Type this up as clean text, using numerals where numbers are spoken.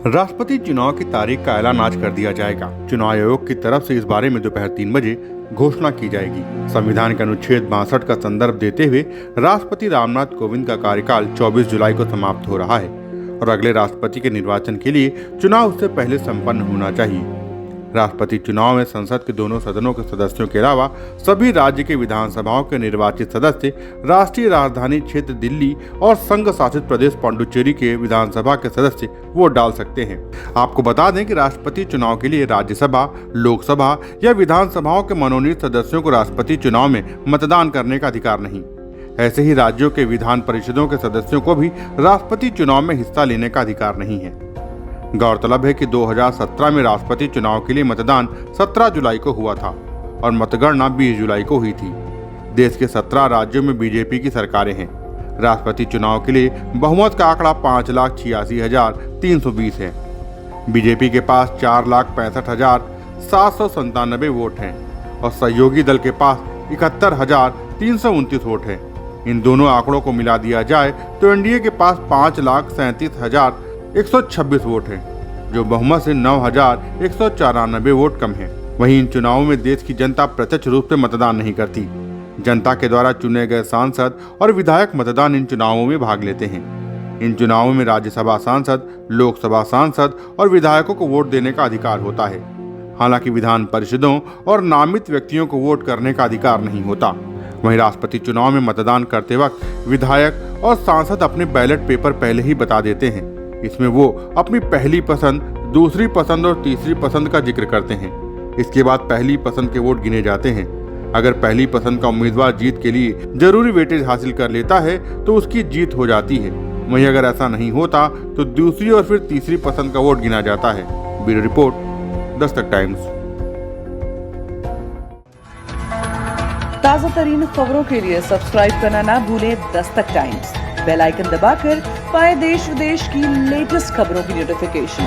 राष्ट्रपति चुनाव की तारीख का ऐलान आज कर दिया जाएगा। चुनाव आयोग की तरफ से इस बारे में दोपहर 3 बजे घोषणा की जाएगी। संविधान के अनुच्छेद 62 का संदर्भ देते हुए राष्ट्रपति रामनाथ कोविंद का कार्यकाल 24 जुलाई को समाप्त हो रहा है और अगले राष्ट्रपति के निर्वाचन के लिए चुनाव उससे पहले संपन्न होना चाहिए। राष्ट्रपति चुनाव में संसद के दोनों सदनों के सदस्यों के अलावा सभी राज्य के विधानसभाओं के निर्वाचित सदस्य, राष्ट्रीय राजधानी क्षेत्र दिल्ली और संघ शासित प्रदेश पुडुचेरी के विधानसभा के सदस्य वोट डाल सकते हैं। आपको बता दें कि राष्ट्रपति चुनाव के लिए राज्यसभा, लोकसभा या विधानसभाओं के मनोनीत सदस्यों को राष्ट्रपति चुनाव में मतदान करने का अधिकार नहीं। ऐसे ही राज्यों के विधान परिषदों के सदस्यों को भी राष्ट्रपति चुनाव में हिस्सा लेने का अधिकार नहीं है। गौरतलब है कि 2017 में राष्ट्रपति चुनाव के लिए मतदान 17 जुलाई को हुआ था और मतगणना 20 जुलाई को हुई थी। देश के 17 राज्यों में बीजेपी की सरकारें हैं। राष्ट्रपति चुनाव के लिए बहुमत का आंकड़ा 5,86,320 है। बीजेपी के पास 4,65,797 वोट हैं और सहयोगी दल के पास 71,329 वोट हैं। इन दोनों आंकड़ों को मिला दिया जाए तो एनडीए के पास 5,37,126 वोट हैं, जो बहुमत से 9,194 वोट कम है। वहीं इन चुनावों में देश की जनता प्रत्यक्ष रूप से मतदान नहीं करती। जनता के द्वारा चुने गए सांसद और विधायक मतदान इन चुनावों में भाग लेते हैं। इन चुनावों में राज्यसभा सांसद, लोकसभा सांसद और विधायकों को वोट देने का अधिकार होता है। हालांकि विधान परिषदों और नामित व्यक्तियों को वोट करने का अधिकार नहीं होता। वहीं राष्ट्रपति चुनाव में मतदान करते वक्त विधायक और सांसद अपने बैलेट पेपर पहले ही बता देते हैं। इसमें वो अपनी पहली पसंद, दूसरी पसंद और तीसरी पसंद का जिक्र करते हैं। इसके बाद पहली पसंद के वोट गिने जाते हैं। अगर पहली पसंद का उम्मीदवार जीत के लिए जरूरी वेटेज हासिल कर लेता है तो उसकी जीत हो जाती है। वहीं अगर ऐसा नहीं होता तो दूसरी और फिर तीसरी पसंद का वोट गिना जाता है। Bureau report, Dastak times. ताज़ा तरीन खबरों के लिए सब्सक्राइब करना ना भूलें दस्तक टाइम्स। बेल आइकन दबाकर पाएं देश विदेश की लेटेस्ट खबरों की नोटिफिकेशन।